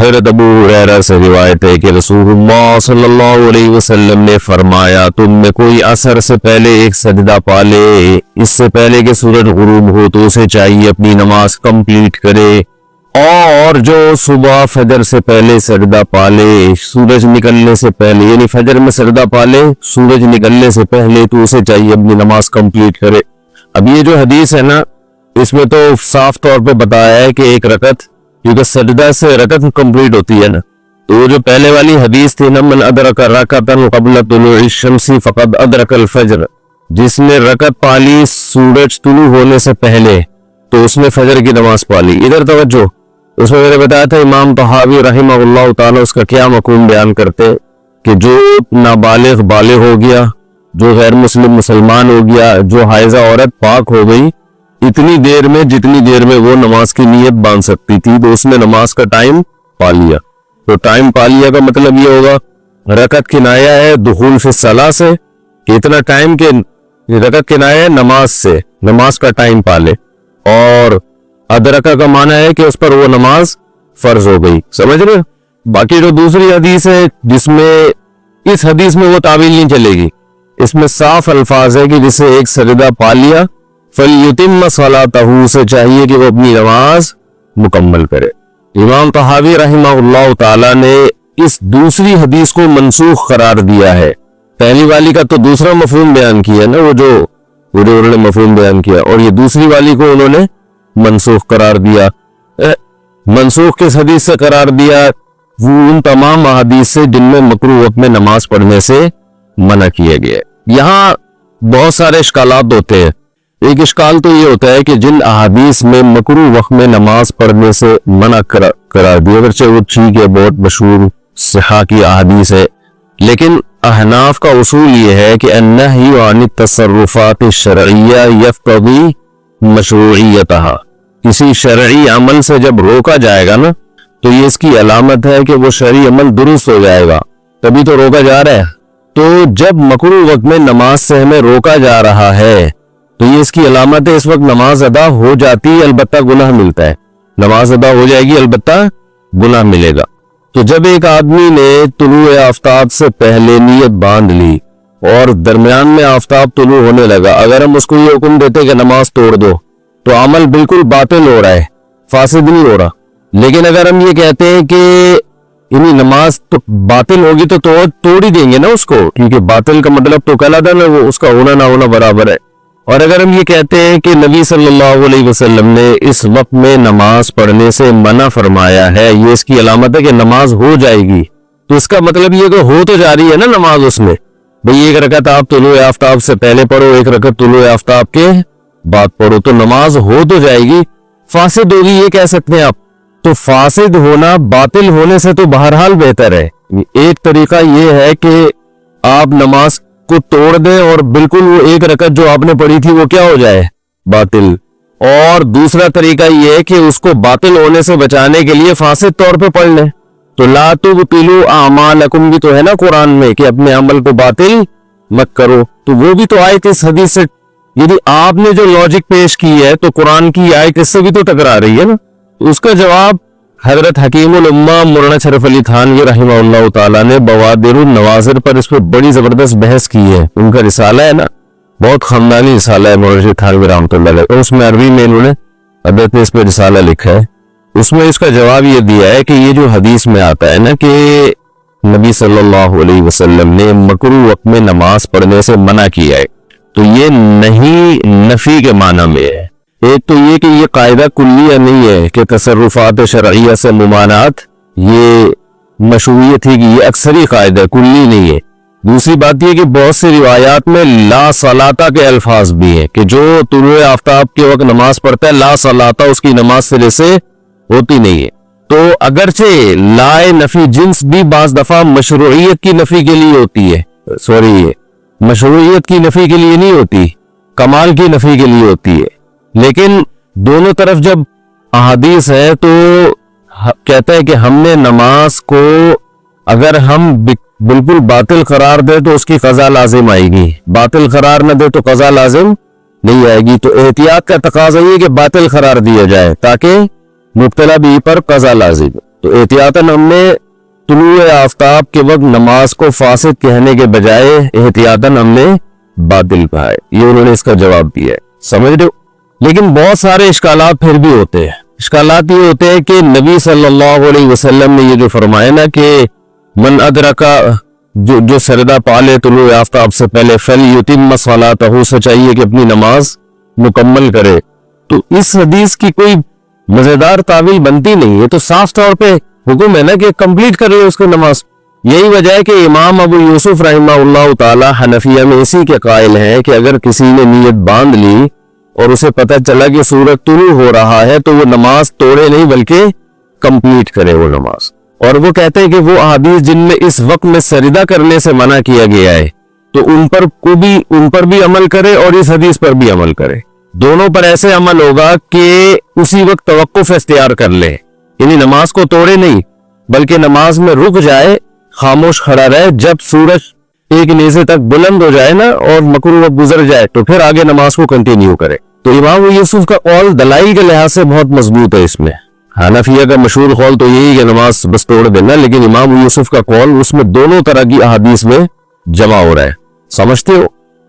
حضرت ابو ہریرہ سے روایت ہے کہ رسول اللہ صلی اللہ علیہ وسلم نے فرمایا تم میں کوئی عصر سے پہلے ایک سجدہ پا لے اس سے پہلے کہ سورج غروب ہو تو اسے چاہیے اپنی نماز کمپلیٹ کرے، اور جو صبح فجر سے پہلے سجدہ پا لے سورج نکلنے سے پہلے، یعنی فجر میں سجدہ پا لے سورج نکلنے سے پہلے تو اسے چاہیے اپنی نماز کمپلیٹ کرے۔ اب یہ جو حدیث ہے نا اس میں تو صاف طور پہ بتایا ہے کہ ایک رکعت، کیونکہ سجدہ سے رکعت کمپلیٹ ہوتی ہے نا، تو وہ جو پہلے والی حدیث تھی نا من ادرک رکعتا قبل طلوع الشمس فقد ادرک الفجر، جس نے رکعت پالی سورج طلوع ہونے سے پہلے تو اس نے فجر کی نماز پالی۔ ادھر توجہ، اس میں میں نے بتایا تھا امام طحاوی رحمہ اللہ تعالیٰ اس کا کیا مفہوم بیان کرتے کہ جو نابالغ بالغ ہو گیا، جو غیر مسلم مسلمان ہو گیا، جو حائضہ عورت پاک ہو گئی، اتنی دیر میں جتنی دیر میں وہ نماز کی نیت باندھ سکتی تھی تو اس نے نماز کا ٹائم پا لیا۔ تو ٹائم پا لیا کا مطلب یہ ہوگا رکعت کنایہ ہے دخول فی الصلاۃ سے، کہ اتنا ٹائم کے رکعت کنایہ ہے نماز سے، نماز کا ٹائم پا لے، اور ادرکہ کا معنی ہے کہ اس پر وہ نماز فرض ہو گئی۔ سمجھ رہے؟ باقی جو دوسری حدیث ہے جس میں اس حدیث میں وہ تعویل نہیں چلے گی، اس میں صاف الفاظ ہے کہ جسے ایک سجدہ پا لیا فَلْيُتِمَّ صَلَاتَهُ سے چاہیے کہ وہ اپنی نماز مکمل کرے۔ امام طحاوی رحمہ اللہ تعالی نے اس دوسری حدیث کو منسوخ قرار دیا ہے، پہلی والی کا تو دوسرا مفہوم بیان کیا ہے نا، وہ جو انہوں نے مفہوم بیان کیا، اور یہ دوسری والی کو انہوں نے منسوخ قرار دیا۔ منسوخ کس حدیث سے قرار دیا؟ وہ ان تمام احادیث سے جن میں مکروہ وقت میں نماز پڑھنے سے منع کیا گیا ہے۔ یہاں بہت سارے اشکالات ہوتے ہیں۔ ایک اشکال تو یہ ہوتا ہے کہ جن احادیث میں مکروہ وقت میں نماز پڑھنے سے منع قرار دیا، اگرچہ وہ ٹھیک ہے، بہت مشہور صحاح کی احادیث ہے، لیکن احناف کا اصول یہ ہے کہ النہی عن التصرفات الشرعیہ یقتضی مشروعیتہا، کسی شرعی عمل سے جب روکا جائے گا نا تو یہ اس کی علامت ہے کہ وہ شرعی عمل درست ہو جائے گا، تبھی تو روکا جا رہا ہے۔ تو جب مکروہ وقت میں نماز سے ہمیں روکا جا رہا ہے تو یہ اس کی علامت ہے اس وقت نماز ادا ہو جاتی ہے، البتہ گناہ ملتا ہے، نماز ادا ہو جائے گی البتہ گناہ ملے گا۔ تو جب ایک آدمی نے طلوع آفتاب سے پہلے نیت باندھ لی اور درمیان میں آفتاب طلوع ہونے لگا، اگر ہم اس کو یہ حکم دیتے کہ نماز توڑ دو تو عمل بالکل باطل ہو رہا ہے، فاسد نہیں ہو رہا۔ لیکن اگر ہم یہ کہتے ہیں کہ یعنی نماز تو باطل ہوگی تو توڑ ہی دیں گے نا اس کو، کیونکہ باطل کا مطلب تو کہلاتا ہے نا وہ اس کا ہونا نہ ہونا برابر ہے۔ اور اگر ہم یہ کہتے ہیں کہ نبی صلی اللہ علیہ وسلم نے اس وقت میں نماز پڑھنے سے منع فرمایا ہے، یہ اس کی علامت ہے کہ نماز ہو جائے گی، تو اس کا مطلب یہ کہ ہو تو جا رہی ہے نا نماز اس میں، بھئی ایک رکعت آپ طلوع آفتاب سے پہلے پڑھو، ایک رکعت طلوع آفتاب کے بعد پڑھو، تو نماز ہو تو جائے گی، فاسد ہوگی یہ کہہ سکتے ہیں آپ۔ تو فاسد ہونا باطل ہونے سے تو بہرحال بہتر ہے۔ ایک طریقہ یہ ہے کہ آپ نماز کو توڑ دیں اور بالکل وہ ایک رکعت جو آپ نے پڑھی تھی وہ کیا ہو جائے؟ باطل۔ اور دوسرا طریقہ یہ ہے کہ اس کو باطل ہونے سے بچانے کے لیے فاسد طور پہ پڑھ لیں۔ تو لا تبطلوا اعمالکم بھی تو ہے نا قرآن میں کہ اپنے عمل کو باطل مت کرو، تو وہ بھی تو آیت اس حدیث سے، یعنی آپ نے جو لاجک پیش کی ہے تو قرآن کی آیت اس سے بھی تو ٹکرا رہی ہے نا۔ اس کا جواب حضرت حکیم الامہ مولانا شرف علی تھانوی رحمہ اللہ تعالیٰ نے بوادر النواظر پر اس پر بڑی زبردست بحث کی ہے، ان کا رسالہ ہے نا، بہت خاندانی رسالہ ہے مولانا شرف تھانوی رحمۃ اللہ علیہ، اور اس میں عربی میں انہوں نے حضرت نے اس پہ رسالہ لکھا ہے۔ اس میں اس کا جواب یہ دیا ہے کہ یہ جو حدیث میں آتا ہے نا کہ نبی صلی اللہ علیہ وسلم نے مکروہ وقت میں نماز پڑھنے سے منع کیا ہے، تو یہ نہیں نفی کے معنی میں ہے۔ ایک تو یہ کہ یہ قاعدہ کلیہ نہیں ہے کہ تصرفات شرعیہ سے ممانعت یہ مشروعیت ہی کی، یہ اکثری قاعدہ کلی نہیں ہے۔ دوسری بات یہ کہ بہت سے روایات میں لا صلاۃ کے الفاظ بھی ہیں کہ جو طلوع آفتاب کے وقت نماز پڑھتا ہے لا صلاۃ اس کی نماز سرے سے ہوتی نہیں ہے۔ تو اگرچہ لا نفی جنس بھی بعض دفعہ مشروعیت کی نفی کے لیے ہوتی ہے، مشروعیت کی نفی کے لیے نہیں ہوتی، کمال کی نفی کے لیے ہوتی ہے، لیکن دونوں طرف جب احادیث ہے تو کہتا ہے کہ ہم نے نماز کو اگر ہم بالکل باطل قرار دے تو اس کی قضا لازم آئے گی، باطل قرار نہ دے تو قضا لازم نہیں آئے گی۔ تو احتیاط کا تقاضا یہ کہ باطل قرار دیا جائے تاکہ مبتلا بھی پر قضا لازم۔ تو احتیاطاً ہم نے طلوع آفتاب کے وقت نماز کو فاسد کہنے کے بجائے احتیاطاً ہم نے باطل کہا ہے. یہ انہوں نے اس کا جواب دیا ہے. سمجھ رہے ہو؟ لیکن بہت سارے اشکالات پھر بھی ہوتے ہیں. اشکالات یہ ہوتے ہیں کہ نبی صلی اللہ علیہ وسلم نے یہ جو فرمایا نا کہ من ادرکا جو سردہ پالے طلوع آفتاب سے پہلے فلیتم صلاتہ، سے چاہیے کہ اپنی نماز مکمل کرے. تو اس حدیث کی کوئی مزیدار تعویل بنتی نہیں. یہ تو صاف طور پہ حکم ہے نا کہ کمپلیٹ کر لے اس کی نماز. یہی وجہ ہے کہ امام ابو یوسف رحمہ اللہ تعالی حنفیہ میں اسی کے قائل ہیں کہ اگر کسی نے نیت باندھ لی اور اسے پتہ چلا کہ سورج طلوع ہو رہا ہے تو وہ نماز توڑے نہیں بلکہ کمپلیٹ کرے وہ نماز. اور وہ کہتے ہیں کہ وہ احادیث جن میں اس وقت میں سجدہ کرنے سے منع کیا گیا ہے تو ان پر بھی عمل کرے اور اس حدیث پر بھی عمل کرے. دونوں پر ایسے عمل ہوگا کہ اسی وقت توقف اختیار کر لے، یعنی نماز کو توڑے نہیں بلکہ نماز میں رک جائے، خاموش کھڑا رہے. جب سورج ایک نیزے تک بلند ہو جائے نا اور مکروہ گزر جائے تو پھر آگے نماز کو کنٹینیو کرے. تو امام یوسف کا قول دلائل کے لحاظ سے بہت مضبوط ہے. اس میں حنفیہ کا مشہور قول تو یہی کہ نماز بس توڑ دینا، لیکن امام یوسف کا قول اس میں دونوں طرح کی احادیث میں جمع ہو رہا ہے. سمجھتے ہو؟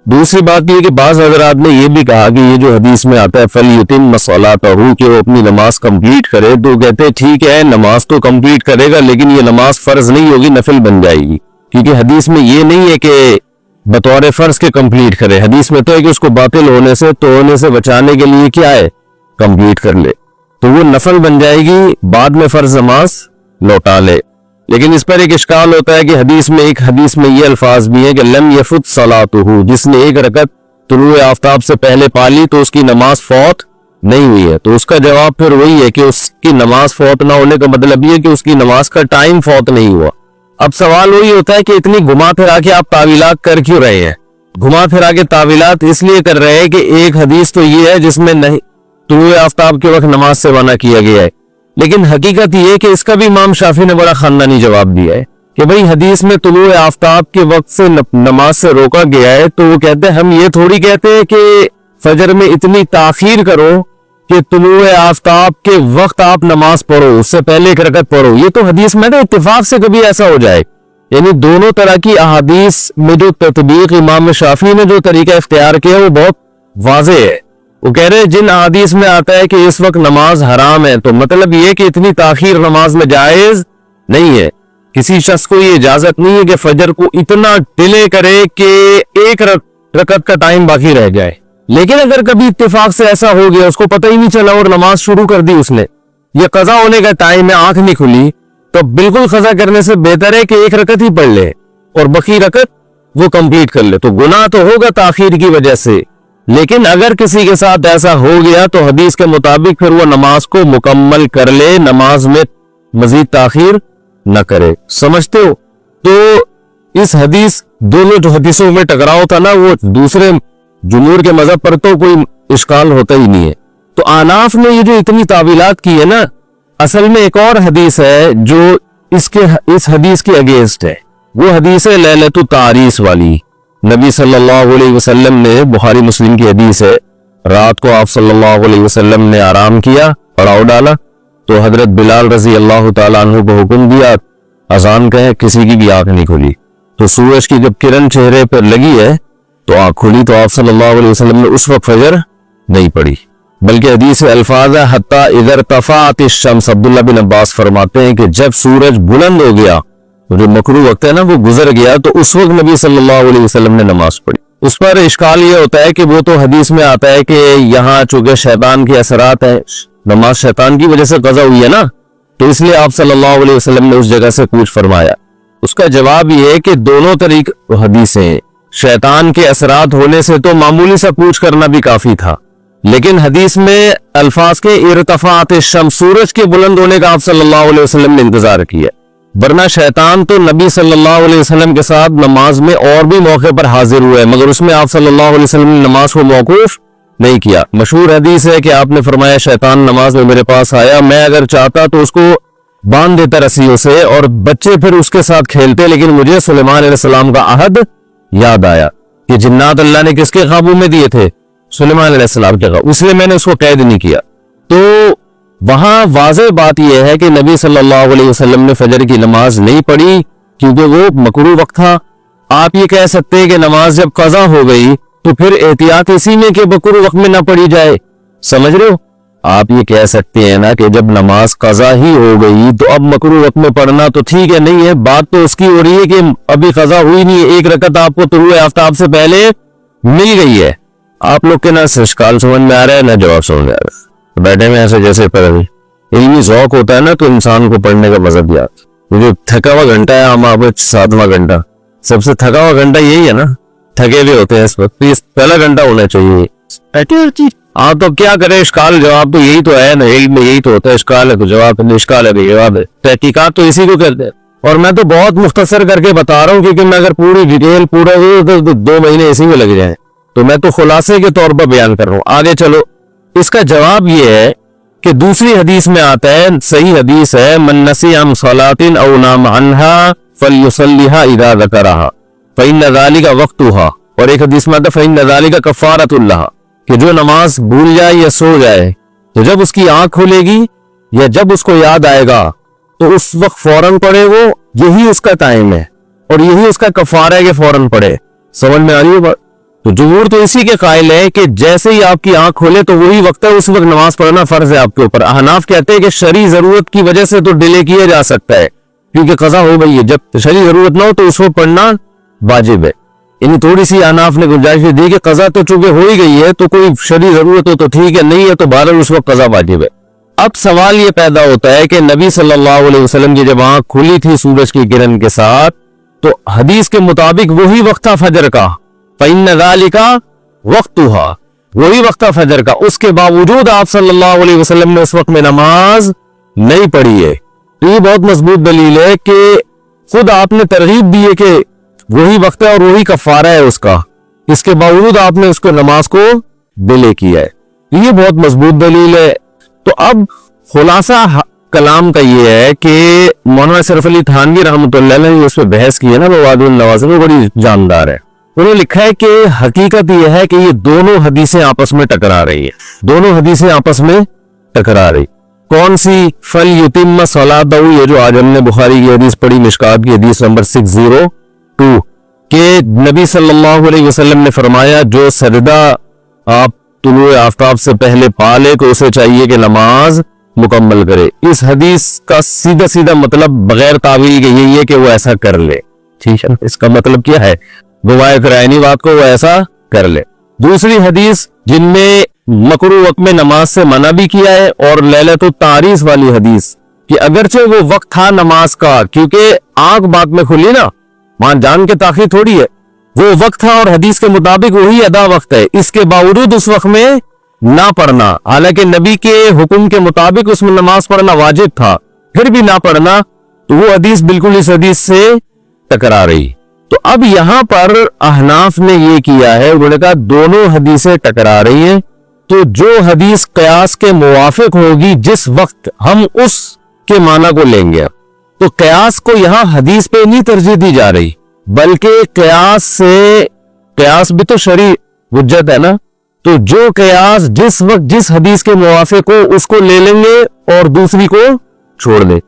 دوسری بات یہ کہ بعض حضرات نے یہ بھی کہا کہ یہ جو حدیث میں آتا ہے فَلْيُتِمَّ صَلَاتَهُ کہ وہ اپنی نماز کمپلیٹ کرے، تو کہتے ہیں ٹھیک ہے نماز تو کمپلیٹ کرے گا لیکن یہ نماز فرض نہیں ہوگی، نفل بن جائے گی. کیونکہ حدیث میں یہ نہیں ہے کہ بطور فرض کے کمپلیٹ کرے. حدیث میں تو ہے کہ اس کو باطل ہونے سے توڑنے سے بچانے کے لیے کیا ہے، کمپلیٹ کر لے، تو وہ نفل بن جائے گی، بعد میں فرض نماز لوٹا لے. لیکن اس پر ایک اشکال ہوتا ہے کہ ایک حدیث میں یہ الفاظ بھی ہیں کہ لم یفت صلاتہ، جس نے ایک رکعت طلوع آفتاب سے پہلے پالی تو اس کی نماز فوت نہیں ہوئی ہے. تو اس کا جواب پھر وہی ہے کہ اس کی نماز فوت نہ ہونے کا مطلب یہ ہے کہ اس کی نماز کا ٹائم فوت نہیں ہوا. اب سوال وہی ہوتا ہے کہ اتنی گھما پھرا کے آپ تعویلات کر کیوں رہے ہیں؟ گھما پھرا کے تعویلات اس لیے کر رہے ہیں کہ ایک حدیث تو یہ ہے جس میں نہیں طلوع آفتاب کے وقت نماز سے منع کیا گیا ہے، لیکن حقیقت یہ ہے کہ اس کا بھی امام شافعی نے بڑا خاندانی جواب دیا ہے کہ بھئی حدیث میں طلوع آفتاب کے وقت سے نماز سے روکا گیا ہے. تو وہ کہتے ہیں ہم یہ تھوڑی کہتے ہیں کہ فجر میں اتنی تاخیر کرو کہ طلوع آفتاب کے وقت آپ نماز پڑھو، اس سے پہلے ایک رکعت پڑھو. یہ تو حدیث میں اتفاق سے کبھی ایسا ہو جائے. یعنی دونوں طرح کی احادیث میں جو تطبیق امام شافعی نے جو طریقہ اختیار کیا وہ بہت واضح ہے. وہ کہہ رہے جن احادیث میں آتا ہے کہ اس وقت نماز حرام ہے تو مطلب یہ کہ اتنی تاخیر نماز میں جائز نہیں ہے. کسی شخص کو یہ اجازت نہیں ہے کہ فجر کو اتنا ڈیلے کرے کہ ایک رکعت کا ٹائم باقی رہ جائے. لیکن اگر کبھی اتفاق سے ایسا ہو گیا، اس کو پتہ ہی نہیں چلا اور نماز شروع کر دی اس نے، یہ قضا ہونے کا ٹائم ہے، آنکھ نہیں کھلی، تو بالکل قضا کرنے سے بہتر ہے کہ ایک رکعت ہی پڑھ لے اور باقی رکعت وہ کمپلیٹ کر لے. تو گناہ تو ہوگا تاخیر کی وجہ سے، لیکن اگر کسی کے ساتھ ایسا ہو گیا تو حدیث کے مطابق پھر وہ نماز کو مکمل کر لے، نماز میں مزید تاخیر نہ کرے. سمجھتے ہو؟ تو اس حدیث دونوں جو حدیثوں میں ٹکراؤ تھا نا، وہ دوسرے جمہور کے مذہب پر تو کوئی اشکال ہوتا ہی نہیں ہے. تو احناف نے یہ جو اتنی تعویلات کی ہے نا، اصل میں ایک اور حدیث ہے جو اس حدیث کے اگینسٹ ہے. وہ حدیث ہے لیلۃ التعریس والی. نبی صلی اللہ علیہ وسلم نے، بخاری مسلم کی حدیث ہے، رات کو آپ صلی اللہ علیہ وسلم نے آرام کیا، پڑاؤ ڈالا تو حضرت بلال رضی اللہ تعالیٰ عنہ کو حکم دیا اذان کہیں، کسی کی بھی آنکھ نہیں کھلی. تو سورج کی جب کرن چہرے پر لگی ہے تو آنکھ کھلی، تو آپ صلی اللہ علیہ وسلم نے اس وقت فجر نہیں پڑھی. بلکہ حدیث الفاظ ہے حتیٰ اذا ارتفعت الشمس. عبداللہ بن عباس فرماتے ہیں کہ جب سورج بلند ہو گیا، جو مکروہ وقت ہے نا وہ گزر گیا، تو اس وقت نبی صلی اللہ علیہ وسلم نے نماز پڑھی. اس پر اشکال یہ ہوتا ہے کہ وہ تو حدیث میں آتا ہے کہ یہاں چونکہ شیطان کے اثرات ہیں، نماز شیطان کی وجہ سے قضا ہوئی ہے نا، تو اس لیے آپ صلی اللہ علیہ وسلم نے اس جگہ سے کوچ فرمایا. اس کا جواب یہ ہے کہ دونوں طریق حدیثیں، شیطان کے اثرات ہونے سے تو معمولی سا کوچ کرنا بھی کافی تھا، لیکن حدیث میں الفاظ کے ارتفاعت الشمس، سورج کے بلند ہونے کا آپ صلی اللہ علیہ وسلم نے انتظار کیا. ورنہ شیطان تو نبی صلی اللہ علیہ وسلم کے ساتھ نماز میں اور بھی موقع پر حاضر ہوئے، مگر اس میں آپ صلی اللہ علیہ وسلم نے نماز کو موقوف نہیں کیا. مشہور حدیث ہے کہ آپ نے فرمایا شیطان نماز میں میرے پاس آیا، میں اگر چاہتا تو اس کو باندھ دیتا رسیوں سے اور بچے پھر اس کے ساتھ کھیلتے، لیکن مجھے سلیمان علیہ السلام کا عہد یاد آیا کہ جنات اللہ نے کس کے قابو میں دیے تھے؟ سلیمان علیہ السلام کے قابو، اس لیے میں نے اس کو قید نہیں کیا. تو وہاں واضح بات یہ ہے کہ نبی صلی اللہ علیہ وسلم نے فجر کی نماز نہیں پڑھی کیونکہ وہ مکروہ وقت تھا۔ آپ یہ کہہ سکتے ہیں کہ نماز جب قضا ہو گئی تو پھر احتیاط اسی میں کہ مکروہ وقت میں نہ پڑھی جائے، سمجھ رہے ہو؟ آپ یہ کہہ سکتے ہیں نا کہ جب نماز قضا ہی ہو گئی تو اب مکروہ وقت میں پڑھنا تو ٹھیک ہے، نہیں ہے، بات تو اس کی ہو رہی ہے کہ ابھی قضا ہوئی نہیں ہے، ایک رکعت آپ کو طلوع آفتاب سے پہلے مل گئی ہے۔ آپ لوگ کے نہ اشکال سمجھ میں آ رہا ہے نہ جواب سمجھ میں آ رہا ہے، بیٹھے میں ایسے جیسے پڑھ رہی علمی ذوق ہوتا ہے نا تو انسان کو پڑھنے کا مزہ بھی آتا ہے۔ جو تھکا ہوا گھنٹہ ہے ہمارا 7واں گھنٹہ، سب سے تھکا ہوا گھنٹہ یہی ہے نا، تھکے ہوئے ہوتے ہیں اس وقت، تو یہ پہلا گھنٹہ ہونا چاہیے۔ ہاں تو کیا کرے، اشکال جواب تو یہی تو ہے نا، یہی تو ہوتا ہے، اشکال ہے تو جواب ہے، اشکال ہے تو جواب ہے، تحقیقات تو اسی کو کہتے ہیں۔ اور میں تو بہت مختصر کر کے بتا رہا ہوں کیونکہ میں اگر پوری ڈیٹیل پورا تو 2 مہینے اسی میں لگ جائیں، تو میں تو خلاصے کے طور پر بیان کر رہا ہوں۔ آگے چلو، اس کا جواب یہ ہے کہ دوسری حدیث میں آتا ہے، صحیح حدیث ہے، من نسی عن صلاۃ او نام عنها فلیصلیھا اذا ذکرھا فإن ذلک وقتھا، اور ایک حدیث میں آتا ہے فإن ذلک کفارۃ لھا، کہ جو نماز بھول جائے یا سو جائے تو جب اس کی آنکھ کھلے گی یا جب اس کو یاد آئے گا تو اس وقت فوراً پڑھے، وہ یہی اس کا ٹائم ہے اور یہی اس کا کفارہ ہے کہ فوراً پڑھے۔ سمجھ میں آ رہی ہے بات؟ تو جمہور تو اسی کے قائل ہے کہ جیسے ہی آپ کی آنکھ کھولے تو وہی وقت ہے، اس وقت نماز پڑھنا فرض ہے آپ کے اوپر۔ احناف کہتے ہیں کہ شرعی ضرورت کی وجہ سے تو ڈیلے کیا جا سکتا ہے کیونکہ قضا ہو گئی ہے، جب شرعی ضرورت نہ ہو تو اس کو پڑھنا واجب ہے۔ یعنی تھوڑی سی احناف نے گنجائش دی کہ قضا تو چونکہ ہو ہی گئی ہے تو کوئی شرعی ضرورت ہو تو ٹھیک ہے، نہیں ہے تو بہرحال اس وقت قضا واجب ہے۔ اب سوال یہ پیدا ہوتا ہے کہ نبی صلی اللہ علیہ وسلم کی جب آنکھ کھلی تھی سورج کی کرن کے ساتھ تو حدیث کے مطابق وہی وقت تھا فجر کا، فإن ذلک وقتھا، وہی وقت تھا فجر کا، اس کے باوجود آپ صلی اللہ علیہ وسلم نے اس وقت میں نماز نہیں پڑھی ہے۔ تو یہ بہت مضبوط دلیل ہے کہ خود آپ نے ترغیب دی ہے کہ وہی وقت ہے اور وہی کفارہ ہے اس کا، اس کے باوجود آپ نے اس کو نماز کو ڈیلے کیا ہے، یہ بہت مضبوط دلیل ہے۔ تو اب خلاصہ کلام کا یہ ہے کہ مولانا اشرف علی تھانوی رحمۃ اللہ علیہ نے اس پہ بحث کی ہے نا مواد النواظر میں، بڑی جاندار ہے۔ انہوں نے لکھا ہے کہ حقیقت یہ ہے کہ یہ دونوں حدیثیں آپس میں ٹکرا رہی ہیں، دونوں حدیثیں آپس میں ٹکرا رہی۔ کون سی؟ فَلْيُتِمَّ صَلَاتَهُ، یہ جو آج ہم نے بخاری کی حدیث پڑھی، مشکات کی حدیث نمبر 602، کہ نبی صلی اللہ علیہ وسلم نے فرمایا جو سجدہ آپ طلوع آفتاب سے پہلے پا لے تو اسے چاہیے کہ نماز مکمل کرے۔ اس حدیث کا سیدھا سیدھا مطلب بغیر تعویل کے یہی ہے کہ وہ ایسا کر لے، ٹھیک ہے؟ اس کا مطلب کیا ہے؟ گوائے کرائنی بات کو وہ ایسا کر لے۔ دوسری حدیث جن میں مکروہ وقت میں نماز سے منع بھی کیا ہے، اور لیلۃ التعریس والی حدیث کہ اگرچہ وہ وقت تھا نماز کا، کیونکہ آنکھ بات میں کھلی نا، وہاں جان کے تاخیر تھوڑی ہے، وہ وقت تھا اور حدیث کے مطابق وہی ادا وقت ہے، اس کے باوجود اس وقت میں نہ پڑھنا، حالانکہ نبی کے حکم کے مطابق اس میں نماز پڑھنا واجب تھا، پھر بھی نہ پڑھنا، تو وہ حدیث بالکل اس حدیث سے ٹکرا رہی۔ تو اب یہاں پر احناف نے یہ کیا ہے، انہوں نے کہا دونوں حدیثیں ٹکرا رہی ہیں، تو جو حدیث قیاس کے موافق ہوگی جس وقت ہم اس کے معنی کو لیں گے۔ تو قیاس کو یہاں حدیث پہ نہیں ترجیح دی جا رہی، بلکہ قیاس بھی تو شرعی حجت ہے نا، تو جو قیاس جس وقت جس حدیث کے موافق ہو اس کو لے لیں گے اور دوسری کو چھوڑ دیں۔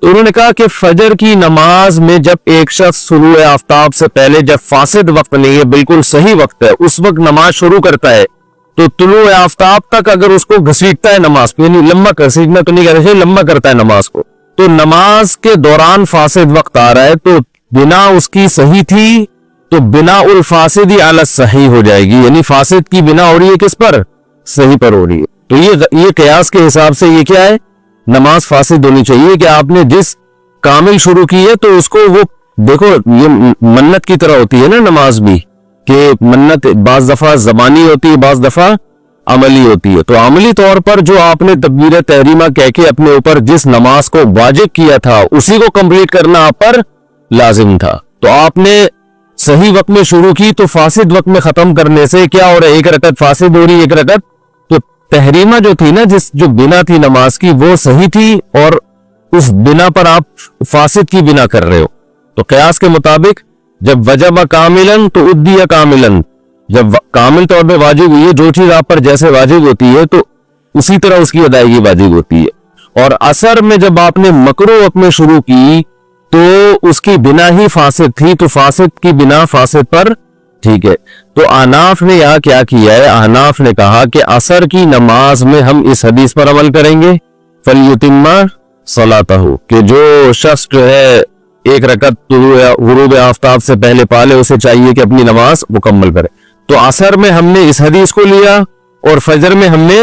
تو انہوں نے کہا کہ فجر کی نماز میں جب ایک شخص طلوع آفتاب سے پہلے جب فاسد وقت نہیں ہے، بالکل صحیح وقت ہے، اس وقت نماز شروع کرتا ہے، تو طلوع آفتاب تک اگر اس کو گھسیٹتا ہے نماز کو، یعنی لمبا گھسیٹنا تو نہیں کہہ رہے، لمبا کرتا ہے نماز کو، تو نماز کے دوران فاسد وقت آ رہا ہے تو بنا اس کی صحیح تھی تو بنا الفاسد علی الصحیح ہو جائے گی، یعنی فاسد کی بنا ہو رہی ہے کس پر؟ صحیح پر ہو رہی ہے۔ تو یہ قیاس کے حساب سے یہ کیا ہے؟ نماز فاسد ہونی چاہیے کہ آپ نے جس کامل شروع کی ہے تو اس کو وہ دیکھو، یہ منت کی طرح ہوتی ہے نا نماز بھی، کہ منت بعض دفعہ زبانی ہوتی ہے، بعض دفعہ عملی ہوتی ہے۔ تو عملی طور پر جو آپ نے تکبیر تحریمہ کہہ کے اپنے اوپر جس نماز کو واجب کیا تھا اسی کو کمپلیٹ کرنا آپ پر لازم تھا، تو آپ نے صحیح وقت میں شروع کی تو فاسد وقت میں ختم کرنے سے کیا ہو رہا ہے؟ ایک رکعت فاسد ہو رہی ہے، ایک رکعت تو تحریمہ جو تھی نا، جو بنا تھی نماز کی وہ صحیح تھی، اور اس بنا پر آپ فاسد کی بنا کر رہے ہو۔ تو قیاس کے مطابق جب وجب کاملاً تو ادی کاملاً، جب کامل طور پہ واجب ہوئی ہے، جو چیز آپ پر جیسے واجب ہوتی ہے تو اسی طرح اس کی ادائیگی واجب ہوتی ہے۔ اور اثر میں جب آپ نے مکروہ وقت میں شروع کی تو اس کی بنا ہی فاسد تھی، تو فاسد کی بنا فاسد پر ٹھیک ہے۔ تو احناف نے یہاں کیا کیا ہے، احناف نے کہا کہ عصر کی نماز میں ہم اس حدیث پر عمل کریں گے، فَلْيُتِمَّ صَلَاتَهُ، کہ جو شخص جو ہے ایک رکعت غروب آفتاب سے پہلے پالے اسے چاہیے کہ اپنی نماز مکمل کرے۔ تو عصر میں ہم نے اس حدیث کو لیا اور فجر میں ہم نے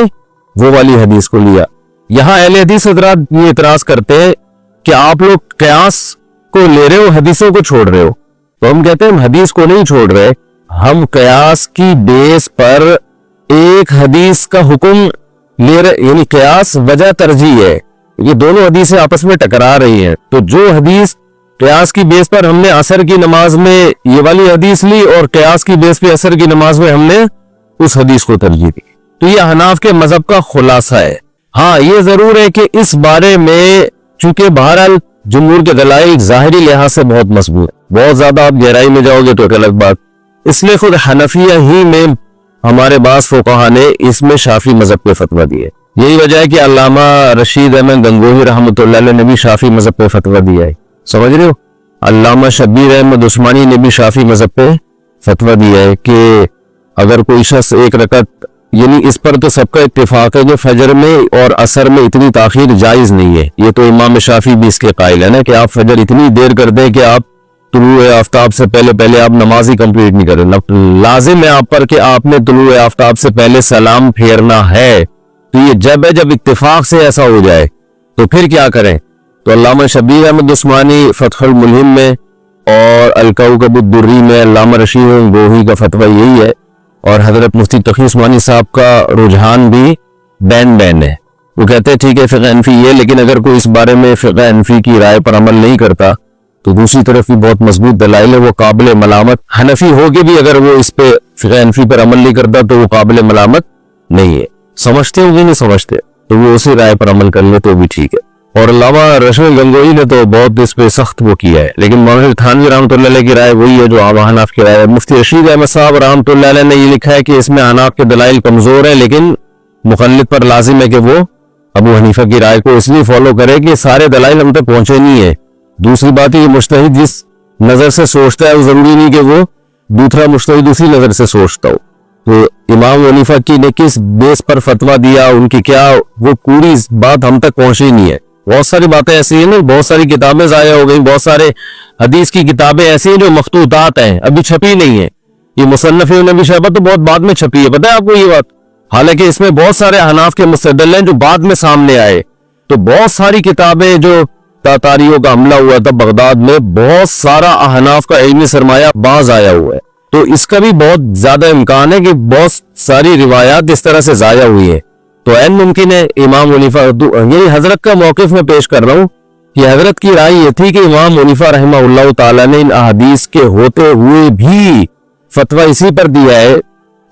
وہ والی حدیث کو لیا۔ یہاں اہل حدیث حضرات یہ اعتراض کرتے ہیں کہ آپ لوگ قیاس کو لے رہے ہو، حدیثوں کو چھوڑ رہے ہو۔ تو ہم کہتے ہیں ہم حدیث کو نہیں چھوڑ رہے، ہم قیاس کی بیس پر ایک حدیث کا حکم لے رہے، یعنی قیاس وجہ ترجیح ہے، یہ دونوں حدیثیں آپس میں ٹکرا رہی ہیں۔ تو جو حدیث قیاس کی بیس پر ہم نے عصر کی نماز میں یہ والی حدیث لی اور قیاس کی بیس پہ عصر کی نماز میں ہم نے اس حدیث کو ترجیح دی، تو یہ حناف کے مذہب کا خلاصہ ہے۔ ہاں یہ ضرور ہے کہ اس بارے میں چونکہ بہرحال جمہور کے دلائل ظاہری لحاظ سے بہت مضبوط، بہت زیادہ آپ گہرائی میں جاؤ گے تو ایک الگ بات، اس لیے خود حنفیہ ہی میں ہمارے بعض فقہا نے اس میں شافعی مذہب پہ فتویٰ دیے۔ یہی وجہ ہے کہ علامہ رشید احمد گنگوہی رحمۃ اللہ علیہ نے بھی شافعی مذہب پہ فتویٰ دیا ہے، سمجھ رہے ہو؟ علامہ شبیر احمد عثمانی نے بھی شافعی مذہب پہ فتویٰ دیا ہے کہ اگر کوئی شخص ایک رکعت، یعنی اس پر تو سب کا اتفاق ہے کہ فجر میں اور عصر میں اتنی تاخیر جائز نہیں ہے، یہ تو امام شافعی بھی اس کے قائل ہے نا کہ آپ فجر اتنی دیر کر دیں کہ آپ طلوع آفتاب سے پہلے آپ نماز ہی کمپلیٹ نہیں کریں، لازم ہے آپ پر کہ آپ نے طلوع آفتاب سے پہلے سلام پھیرنا ہے۔ تو یہ جب ہے جب اتفاق سے ایسا ہو جائے تو پھر کیا کریں؟ تو علامہ شبیر احمد عثمانی فتح الملہم میں اور الکوکب الدری میں علامہ رشید گنگوہی کا فتویٰ یہی ہے، اور حضرت مفتی تقی عثمانی صاحب کا رجحان بھی بین ہے۔ وہ کہتے ہیں ٹھیک ہے فقہ حنفی یہ، لیکن اگر کوئی اس بارے میں فقہ حنفی کی رائے پر عمل نہیں کرتا تو دوسری طرف بھی بہت مضبوط دلائل ہے، وہ قابل ملامت حنفی ہو کے بھی اگر وہ اس پہ فقہ حنفی پر عمل نہیں کرتا تو وہ قابل ملامت نہیں ہے۔ سمجھتے ہو کہ نہیں سمجھتے تو وہ اسی رائے پر عمل کر لے تو بھی ٹھیک ہے۔ اور علامہ رشید گنگوہی نے تو بہت اس پہ سخت وہ کیا ہے، لیکن مولانا تھانوی رحمۃ اللہ علیہ کی رائے وہی ہے جو حناف کی رائے ہے۔ مفتی رشید احمد صاحب رحمۃ اللہ علیہ نے یہ لکھا ہے کہ اس میں حناف کے دلائل کمزور ہیں، لیکن مخلد پر لازم ہے کہ وہ ابو حنیفہ کی رائے کو اس لیے فالو کرے کہ سارے دلائل ہم تک پہنچے نہیں ہیں۔ دوسری بات یہ مجتہد جس نظر سے سوچتا ہے وہ ضروری نہیں کہ وہ دوسرا مجتہد دوسری نظر سے سوچتا ہو۔ تو امام حنیفہ کی نے کس بیس پر فتویٰ دیا، ان کی کیا، وہ پوری بات ہم تک پہنچی نہیں ہے۔ بہت ساری باتیں ایسی ہیں نا، بہت ساری کتابیں ضائع ہو گئی، بہت سارے حدیث کی کتابیں ایسی ہیں جو مخطوطات ہیں، ابھی چھپی نہیں ہیں۔ یہ مصنف ابن ابی شیبہ تو بہت بعد میں چھپی ہے، پتہ ہے آپ کو یہ بات؟ حالانکہ اس میں بہت سارے احناف کے مستدل ہیں جو بعد میں سامنے آئے۔ تو بہت ساری کتابیں جو تاتاریوں کا حملہ ہوا تھا بغداد میں، بہت سارا احناف کا علمی سرمایہ باز آیا ہوا ہے، تو اس کا بھی بہت زیادہ امکان ہے کہ بہت ساری روایات اس طرح سے ضائع ہوئی ہیں۔ تو این ممکن ہے امام حنیفہ، یعنی حضرت کا موقف میں پیش کر رہا ہوں کہ حضرت کی رائے یہ تھی کہ امام حنیفہ رحمہ اللہ تعالیٰ نے ان احادیث کے ہوتے ہوئے بھی فتویٰ اسی پر دیا ہے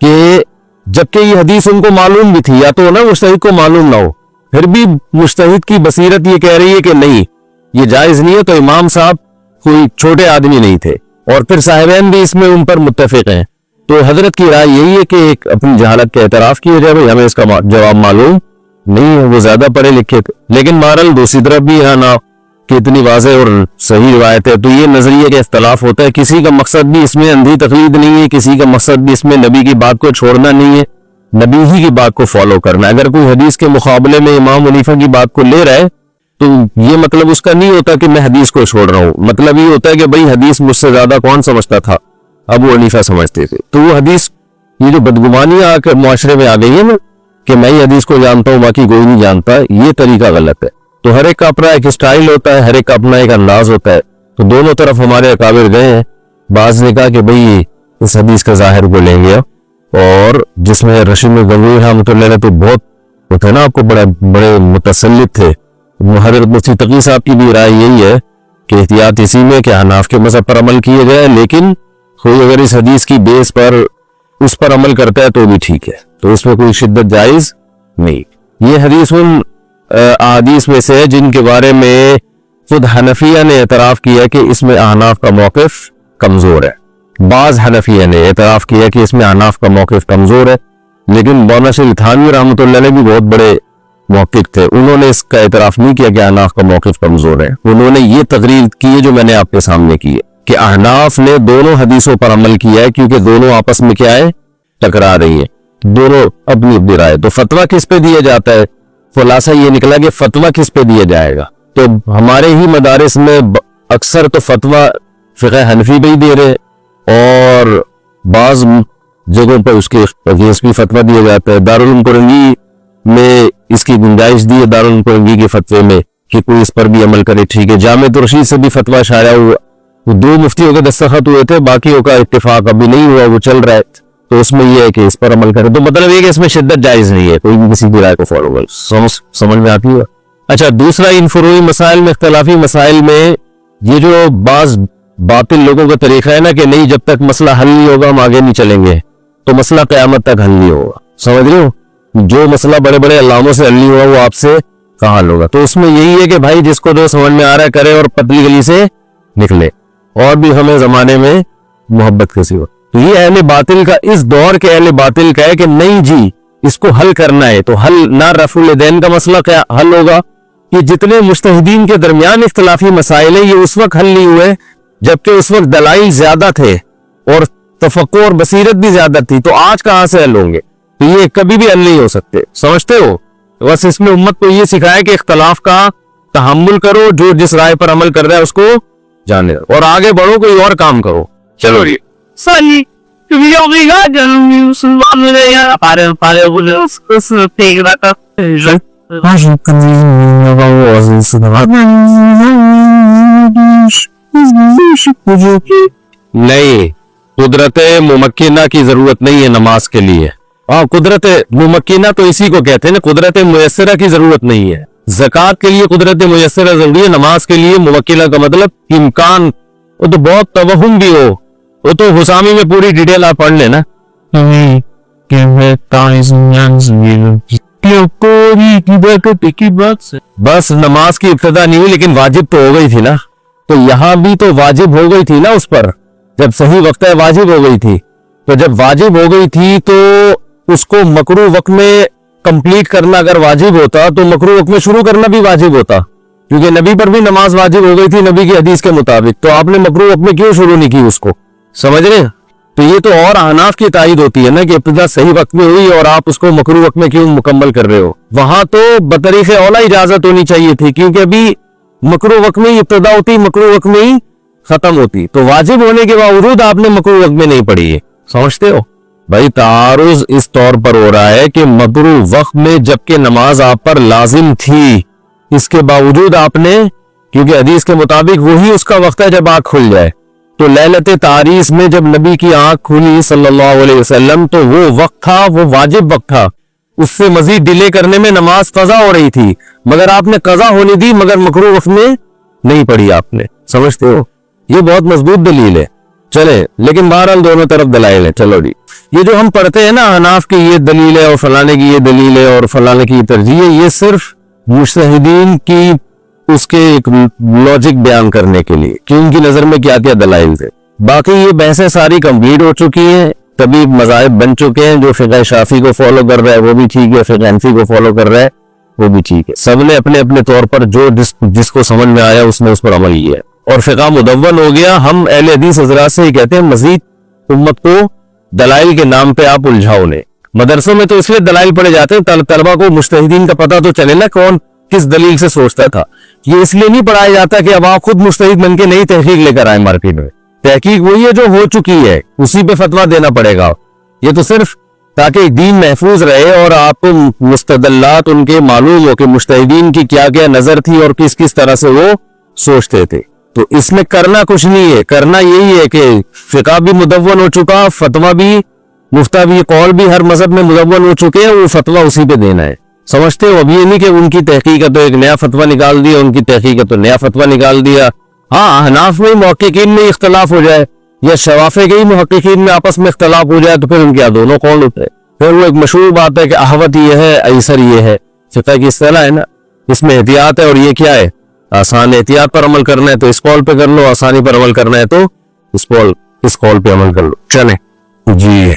کہ جبکہ یہ حدیث ان کو معلوم بھی تھی، یا تو نا مجتہد کو معلوم نہ ہو، پھر بھی مجتہد کی بصیرت یہ کہہ رہی ہے کہ نہیں یہ جائز نہیں ہے، تو امام صاحب کوئی چھوٹے آدمی نہیں تھے، اور پھر صاحبین بھی اس میں ان پر متفق ہیں۔ تو حضرت کی رائے یہی ہے کہ ایک اپنی جہالت کا اعتراف کیا جائے، بھائی ہمیں اس کا جواب معلوم نہیں ہے، وہ زیادہ پڑھے لکھے تھے۔ لیکن بہرحال دوسری طرف بھی ہے نا کہ اتنی واضح اور صحیح روایت ہے، تو یہ نظریے کا اختلاف ہوتا ہے۔ کسی کا مقصد بھی اس میں اندھی تقلید نہیں ہے، کسی کا مقصد بھی اس میں نبی کی بات کو چھوڑنا نہیں ہے، نبی ہی کی بات کو فالو کرنا۔ اگر کوئی حدیث کے مقابلے میں امام حنیفہ کی بات کو لے رہا ہے تو یہ مطلب اس کا نہیں ہوتا کہ میں حدیث کو چھوڑ رہا ہوں، مطلب یہ ہوتا ہے کہ بھئی حدیث مجھ سے زیادہ کون سمجھتا تھا؟ ابو حنیفہ سمجھتے تھے۔ تو وہ حدیث، یہ جو بدگمانیاں آ کر معاشرے میں آ گئی ہے نا کہ میں ہی حدیث کو جانتا ہوں باقی کوئی نہیں جانتا، یہ طریقہ غلط ہے۔ تو ہر ایک کا اپنا ایک اسٹائل ہوتا ہے، ہر ایک کا اپنا ایک انداز ہوتا ہے۔ تو دونوں طرف ہمارے اکابر گئے ہیں، بعض نے کہا کہ بھئی اس حدیث کا ظاہر کو لیں گے، اور جس میں رشید گنگوہی رحمۃ اللہ علیہ تو بہت وہ تھے نا، آپ کو بڑے متسلط تھے۔ حضرت مفتی تقی صاحب کی بھی رائے یہی ہے کہ احتیاط اسی میں کہ حناف کے مذہب پر عمل کیا جائے، لیکن کوئی اگر اس حدیث کی بیس پر اس پر عمل کرتا ہے تو بھی ٹھیک ہے، تو اس میں کوئی شدت جائز نہیں۔ یہ حدیث ان احادیث میں سے ہے جن کے بارے میں خود حنفیہ نے اعتراف کیا کہ اس میں احناف کا موقف کمزور ہے۔ بعض حنفیہ نے اعتراف کیا کہ اس میں احناف کا موقف کمزور ہے، لیکن مولانا شیخ تھانوی رحمۃ اللہ علیہ بھی بہت بڑے محقق تھے, انہوں نے اس کا اعتراف نہیں کیا کہ احناف کا موقف کمزور ہے. انہوں نے یہ تقریر کی ہے جو میں نے آپ کے سامنے کی ہے کہ احناف نے دونوں حدیثوں پر عمل کیا ہے کیونکہ دونوں آپس میں کیا ہے, ٹکرا رہی ہیں, دونوں اپنی اپنی رائے. تو فتویٰ کس پہ دیا جاتا ہے؟ خلاصہ یہ نکلا کہ فتویٰ کس پہ دیا جائے گا. تو ہمارے ہی مدارس میں اکثر تو فتویٰ فقہ حنفی پہ ہی دے رہے, اور بعض جگہوں پہ اس کے اگینسٹ بھی فتویٰ دیا جاتا ہے. دارالعلوم کرنگی میں اس کی گنجائش دی ہے, دارالعلوم کرنگی کے فتوے میں, کہ کوئی اس پر بھی عمل کرے. ٹھیک ہے, جامع رشید سے بھی فتویٰ شائع ہوا, وہ 2 مفتیوں کے دستخط ہوئے تھے, باقیوں کا اتفاق ابھی نہیں ہوا, وہ چل رہا ہے. تو اس میں یہ ہے کہ اس پر عمل کرے. تو مطلب یہ کہ اس میں شدت جائز نہیں ہے, کوئی بھی کسی کی رائے کو فالو کرے. سمجھ میں آتی ہے؟ اچھا, دوسرا ان فروعی مسائل میں, اختلافی مسائل میں یہ جو بعض باطل لوگوں کا طریقہ ہے نا کہ نہیں جب تک مسئلہ حل نہیں ہوگا ہم آگے نہیں چلیں گے, تو مسئلہ قیامت تک حل نہیں ہوگا. سمجھ رہے ہو؟ جو مسئلہ بڑے بڑے علاموں سے حل نہیں ہوا وہ آپ سے کہاں حل ہوگا. تو اس میں یہی ہے کہ بھائی جس کو جو سمجھ میں آ رہا ہے کرے اور پتلی گلی سے نکلے. اور بھی ہمیں زمانے میں محبت کسی ہو. تو یہ اہل باطل کا, اس دور کے اہل باطل کا ہے کہ نہیں جی اس کو حل کرنا ہے. تو حل نہ رفع الیدین کا مسئلہ کیا حل ہوگا, یہ جتنے مجتہدین کے درمیان اختلافی مسائل ہیں یہ اس وقت حل نہیں ہوئے جبکہ اس وقت دلائل زیادہ تھے اور تفقع اور بصیرت بھی زیادہ تھی. تو آج کہاں سے حل ہوں گے؟ تو یہ کبھی بھی حل نہیں ہو سکتے. سمجھتے ہو؟ بس اس میں امت کو یہ سکھایا کہ اختلاف کا تحمل کرو, جو جس رائے پر عمل کر رہا ہے اس کو جانے دو اور آگے بڑھو, کوئی اور کام کرو. چلو جی نہیں, قدرت ممکنہ کی ضرورت نہیں ہے نماز کے لیے. ہاں, قدرت ممکنہ تو اسی کو کہتے ہیں نا, قدرت میسرہ کی ضرورت نہیں ہے. زکوٰۃ کے لیے قدرت میسرہ ضروری ہے, نماز کے لیے ممکنہ کا مطلب امکان. وہ تو بہت توہم بھی ہو, وہ تو حسامی میں پوری ڈیٹیل آپ پڑھ لینا. بس نماز کی ابتدا نہیں ہوئی لیکن واجب تو ہو گئی تھی نا. تو یہاں بھی تو واجب ہو گئی تھی نا اس پر, جب صحیح وقت ہے واجب ہو گئی تھی. تو جب واجب ہو گئی تھی تو اس کو مکروہ وقت میں کمپلیٹ کرنا اگر واجب ہوتا تو مکروہ وقت میں شروع کرنا بھی واجب ہوتا, کیونکہ نبی پر بھی نماز واجب ہو گئی تھی نبی کی حدیث کے مطابق. تو آپ نے مکروہ وقت میں کیوں شروع نہیں کی اس کو؟ سمجھ رہے ہیں؟ تو یہ تو اور احناف کی تائید ہوتی ہے نا کہ ابتدا صحیح وقت میں ہوئی اور آپ اس کو مکروہ وقت میں کیوں مکمل کر رہے ہو. وہاں تو بطریق اولا اجازت ہونی چاہیے تھی, کیونکہ ابھی مکروہ وقت میں ہی ابتدا ہوتی, مکروہ وقت میں ہی ختم ہوتی. تو واجب ہونے کے باوجود آپ نے مکروہ وقت میں نہیں پڑھی ہے. سمجھتے ہو بھائی؟ تعارض اس طور پر ہو رہا ہے کہ مکروہ وقت میں جبکہ نماز آپ پر لازم تھی, اس کے باوجود آپ نے, کیونکہ حدیث کے مطابق وہی اس کا وقت ہے جب آنکھ کھل جائے. تو لیلت تعریس میں جب نبی کی آنکھ کھلی صلی اللہ علیہ وسلم تو وہ وقت تھا, وہ واجب وقت تھا. اس سے مزید ڈیلے کرنے میں نماز قضا ہو رہی تھی, مگر آپ نے قضا ہونے دی مگر مکروہ وقت میں نہیں پڑھی آپ نے. سمجھتے ہو؟ یہ بہت مضبوط دلیل ہے. چلے, لیکن بہرحال دونوں طرف دلائل ہیں. چلو جی, یہ جو ہم پڑھتے ہیں نا حناف کی یہ دلیل ہے اور فلانے کی یہ دلیل ہے اور فلانے کی یہ ترجیح ہے, یہ صرف مجتہدین کی اس کے ایک لاجک بیان کرنے کے لیے کہ ان کی نظر میں کیا کیا دلائل تھے. باقی یہ بحثیں ساری کمپلیٹ ہو چکی ہیں, تبھی مذاہب بن چکے ہیں. جو فقہ شافعی کو فالو کر رہا ہے وہ بھی ٹھیک ہے, فقہ حنفی کو فالو کر رہا ہے وہ بھی ٹھیک ہے. سب نے اپنے اپنے طور پر جو جس کو سمجھ میں آیا اس نے اس پر عمل کیا ہے اور فقہ مدون ہو گیا. ہم اہل حدیث حضرات سے یہ کہتے ہیں مزید امت کو دلائل کے نام پہ آپ الجھاؤ لیں. مدرسوں میں تو اس لیے دلائل پڑھے جاتے ہیں طلبہ کو مجتہدین کا پتہ تو چلے نا کون کس دلیل سے سوچتا تھا. یہ اس لیے نہیں پڑھایا جاتا کہ اب آپ خود مجتہد بن کے نئی تحقیق لے کر آئیں مارکیٹ میں. تحقیق وہی ہے جو ہو چکی ہے, اسی پہ فتویٰ دینا پڑے گا. یہ تو صرف تاکہ دین محفوظ رہے اور آپ کو مستدلات ان کے معلوم ہو کہ مجتہدین کی کیا کیا نظر تھی اور کس کس طرح سے وہ سوچتے تھے. تو اس میں کرنا کچھ نہیں ہے, کرنا یہی ہے کہ فقہ بھی مدون ہو چکا, فتویٰ بھی, مفتہ بھی, قول بھی ہر مذہب میں مدون ہو چکے ہیں, وہ فتویٰ اسی پہ دینا ہے. سمجھتے ہو؟ اب یہ نہیں کہ ان کی تحقیق تو ایک نیا فتویٰ نکال دیا, ان کی تحقیق تو نیا فتویٰ نکال دیا. ہاں, حناف میں محققین میں اختلاف ہو جائے یا شوافع کے ہی محققین میں آپس میں اختلاف ہو جائے تو پھر ان کے دونوں قول ہوتے ہیں. پھر وہ ایک مشہور بات ہے کہ احوط یہ ہے, ایسر یہ ہے. فقہ کی اصطلاح ہے نا, اس میں احتیاط ہے. اور یہ کیا ہے؟ آسان. احتیاط پر عمل کرنا ہے تو اس قول پہ کر لو, آسانی پر عمل کرنا ہے تو اس قول پہ عمل کر لو. چلیں جی,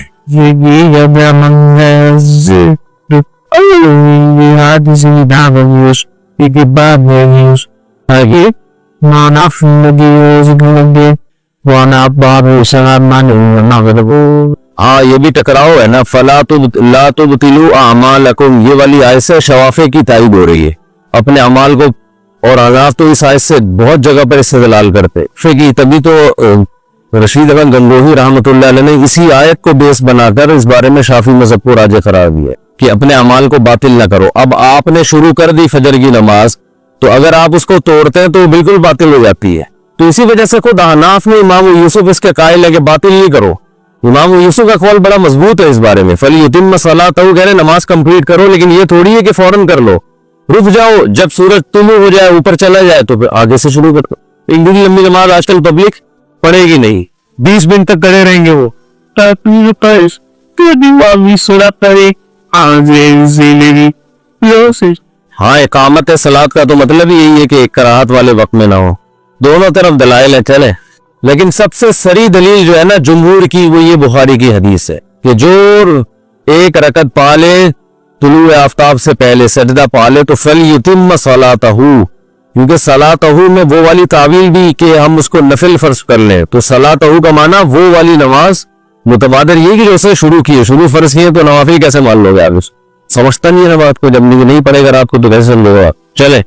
ہاں یہ بھی ٹکراؤ ہے نا. فلا لا تبطلوا اعمالکم, یہ والی آیت سے شوافے کی تائید ہو رہی ہے اپنے اعمال کو, اور حناف تو اس آیت سے بہت جگہ پر استدلال کرتے فقہی. تبھی تو رشید احمد گنگوہی رحمۃ اللہ علیہ نے اسی آیت کو بیس بنا کر اس بارے میں شافعی مذہب کو راجح قرار دیا کہ اپنے اعمال کو باطل نہ کرو. اب آپ نے شروع کر دی فجر کی نماز, تو اگر آپ اس کو توڑتے ہیں تو وہ بالکل باطل ہو جاتی ہے. تو اسی وجہ سے خود حناف نے امام یوسف اس کے قائل ہے کہ باطل نہیں کرو. امام یوسف کا قول بڑا مضبوط ہے اس بارے میں. فَلْيُتِمَّ صَلَاتَهُ, کہہ رہے نماز کمپلیٹ کرو, لیکن یہ تھوڑی ہے کہ فوراً کر لو, رک جاؤ جب سورج طلوع ہو جائے اوپر چلا جائے تو پھر آگے سے شروع کر دو. اتنی لمبی نماز آج کل پبلک پڑھے گی نہیں, 20 منٹ تک کھڑے رہیں گے وہ. ہاں اقامت صلاۃ کا تو مطلب یہی ہے کہ کراہت والے وقت میں نہ ہو. دونوں طرف دلائل ہیں, چلے. لیکن سب سے سری دلیل جو ہے نا جمہور کی, وہ یہ بخاری کی حدیث ہے کہ جو ایک رکعت پالے طلوع آفتاب سے پہلے سجدہ پالے تو فَلْيُتِمَّ صَلَاتَهُ, کیونکہ صلاتہو میں وہ والی تعویل بھی کہ ہم اس کو نفل فرض کر لیں, تو صلاتہو کا معنی وہ والی نماز متبادر یہ کہ جو اسے شروع کیے, شروع فرض کیے, تو نوافل کیسے مان لو گے آپ اس سمجھتا نہیں ہے نا بات کو, جب نہیں پڑے گا رات کو تو کیسے سمجھو گا. چلے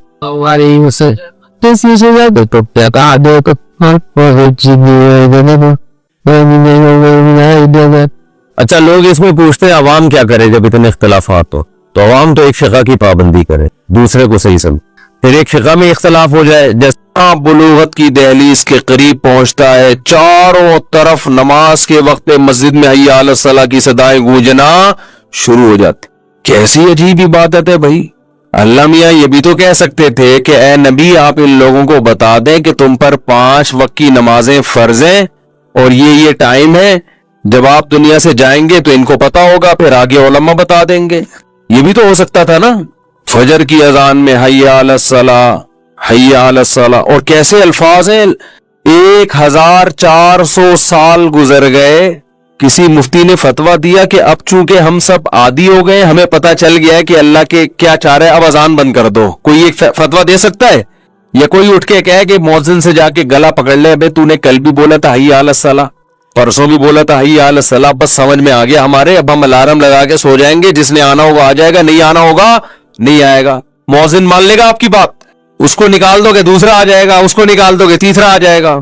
اچھا لوگ اس میں پوچھتے ہیں عوام کیا کرے جب اتنے اختلافات ہو, تو عوام تو ایک فقہ کی پابندی کرے, دوسرے کو صحیح سمجھ. پھر ایک فقہ میں اختلاف ہو جائے, جیسا بلوغت کی دہلیز کے قریب پہنچتا ہے چاروں طرف نماز کے وقت مسجد میں حی علی الصلاۃ کی صدائیں گونجنا شروع ہو جاتی. کیسی عجیب عبادت ہے بھائی. اللہ میاں یہ بھی تو کہہ سکتے تھے کہ اے نبی آپ ان لوگوں کو بتا دیں کہ تم پر 5 وقت کی نمازیں فرض ہیں اور یہ ٹائم ہے, جب آپ دنیا سے جائیں گے تو ان کو پتا ہوگا, پھر آگے علماء بتا دیں گے. یہ بھی تو ہو سکتا تھا نا. فجر کی اذان میں حی علی الصلاۃ حی علی الصلاۃ, اور کیسے الفاظ ہیں. 1400 سال گزر گئے, کسی مفتی نے فتویٰ دیا کہ اب چونکہ ہم سب عادی ہو گئے, ہمیں پتہ چل گیا ہے کہ اللہ کے کیا چاہ رہے, اب اذان بند کر دو. کوئی ایک فتویٰ دے سکتا ہے؟ یا کوئی اٹھ کے کہے کہ مؤذن سے جا کے گلا پکڑ لے, بے تو نے کل بھی بولا تھا حی علی الصلاۃ, پرسوں بھی بولا تھا حی علی الصلاۃ, بس سمجھ میں آ گیا ہمارے, اب ہم الارم لگا کے سو جائیں گے, جس نے آنا ہوگا آ جائے گا, نہیں آنا ہوگا نہیں آئے گا. مؤذن مان لے گا آپ کی بات؟ اس کو نکال دو گے دوسرا آ جائے گا, اس کو نکال دو گے تیسرا آ جائے گا.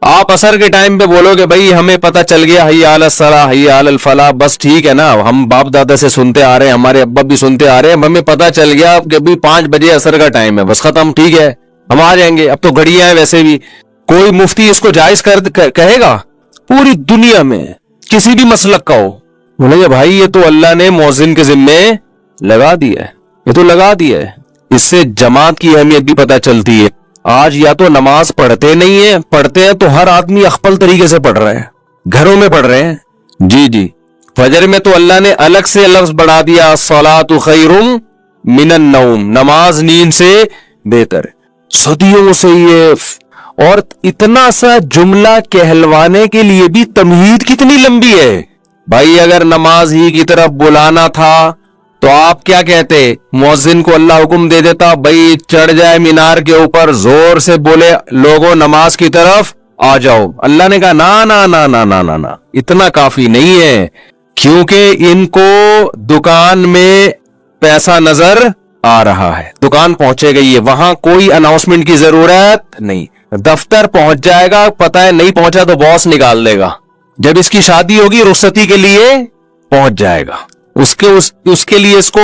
آپ عصر کے ٹائم پہ بولو گے بھائی ہمیں پتہ چل گیا حی علی الصلاۃ حی علی الفلاح, بس ٹھیک ہے نا, ہم باپ دادا سے سنتے آ رہے ہیں, ہمارے ابا بھی سنتے آ رہے ہیں, ہمیں پتہ چل گیا کہ بھی 5 بجے عصر کا ٹائم ہے, بس ختم, ٹھیک ہے ہم آ جائیں گے, اب تو گھڑیاں ہیں ویسے بھی. کوئی مفتی اس کو جائز کہے گا پوری دنیا میں کسی بھی مسلک کا ہو؟ بولے گا بھائی یہ تو اللہ نے مؤذن کے ذمے لگا دیا ہے, یہ تو لگا دیا ہے. اس سے جماعت کی اہمیت بھی پتہ چلتی ہے. آج یا تو نماز پڑھتے نہیں ہیں, پڑھتے ہیں تو ہر آدمی اخپل طریقے سے پڑھ رہے ہیں, گھروں میں پڑھ رہے ہیں. جی فجر میں تو اللہ نے الگ سے لفظ بڑھا دیا, الصلاۃ خیر من النوم, نماز نیند سے بہتر ہے. صدیوں سے یہ, اور اتنا سا جملہ کہلوانے کے لیے بھی تمہید کتنی لمبی ہے بھائی. اگر نماز ہی کی طرف بلانا تھا تو آپ کیا کہتے؟ مؤذن کو اللہ حکم دے دیتا بھائی چڑھ جائے مینار کے اوپر, زور سے بولے لوگوں نماز کی طرف آ جاؤ. اللہ نے کہا نا نا نا نا نا نا نا, اتنا کافی نہیں ہے, کیونکہ ان کو دکان میں پیسہ نظر آ رہا ہے, دکان پہنچے گئی ہے, وہاں کوئی اناؤنسمنٹ کی ضرورت نہیں, دفتر پہنچ جائے گا, پتہ ہے نہیں پہنچا تو باس نکال دے گا. جب اس کی شادی ہوگی رخصتی کے لیے پہنچ جائے گا, اس کے لیے اس کو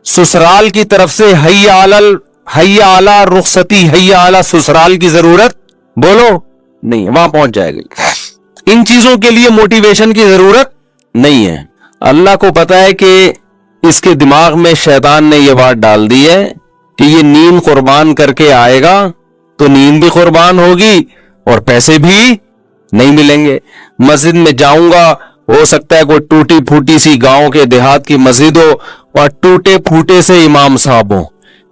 سسرال کی طرف سے حی علی رخصتی حی علی سسرال کی ضرورت بولو نہیں, وہاں پہنچ جائے گا. ان چیزوں کے لیے موٹیویشن کی ضرورت نہیں ہے. اللہ کو پتا ہے کہ اس کے دماغ میں شیطان نے یہ بات ڈال دی ہے کہ یہ نیند قربان کر کے آئے گا تو نیند بھی قربان ہوگی اور پیسے بھی نہیں ملیں گے. مسجد میں جاؤں گا, ہو سکتا ہے کوئی ٹوٹی پھوٹی سی گاؤں کے دیہات کی مسجد ہو اور ٹوٹے پھوٹے سے امام صاحب ہوں.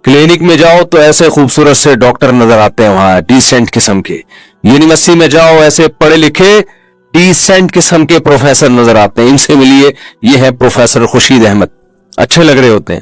کلینک میں جاؤ تو ایسے خوبصورت سے ڈاکٹر نظر آتے ہیں وہاں, ڈیسنٹ قسم کے. یونیورسٹی میں جاؤ ایسے پڑھے لکھے ڈیسنٹ قسم کے پروفیسر نظر آتے ہیں, ان سے ملیے, یہ ہے پروفیسر خورشید احمد, اچھے لگ رہے ہوتے ہیں.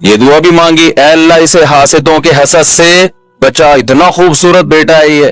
یہ دعا بھی مانگی، اے اللہ اسے حاسدوں کے حسد سے بچا، اتنا خوبصورت بیٹا ہے یہ.